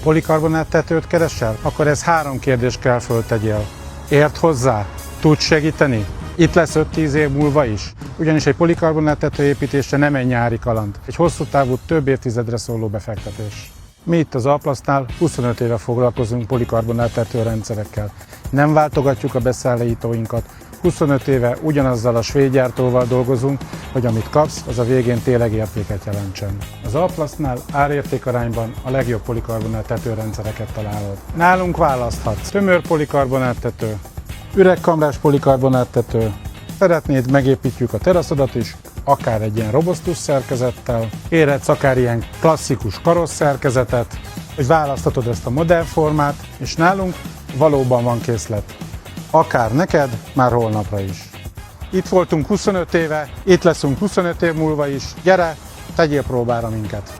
Polikarbonát tetőt keresel? Akkor ez 3 kérdést kell föltegyél. Ért hozzá? Tudsz segíteni? Itt lesz 5-10 év múlva is? Ugyanis egy polikarbonát tető építése nem egy nyári kaland, egy hosszú távú, több évtizedre szóló befektetés. Mi itt az Alplasztnál 25 éve foglalkozunk polikarbonát tetőrendszerekkel. Nem váltogatjuk a beszállítóinkat, 25 éve ugyanazzal a svéd gyártóval dolgozunk, hogy amit kapsz, az a végén tényleg értéket jelentsen. Az Alplasztnál árértékarányban a legjobb polikarbonát tetőrendszereket találod. Nálunk választhatsz tömör polikarbonát tető, üregkamrás polikarbonát tető, szeretnéd, megépítjük a teraszodat is, akár egy ilyen robosztus szerkezettel, érhetsz akár ilyen klasszikus karossz szerkezetet, hogy választhatod ezt a modern formát, és nálunk valóban van készlet. Akár neked, már holnapra is. Itt voltunk 25 éve, itt leszünk 25 év múlva is. Gyere, tegyél próbára minket!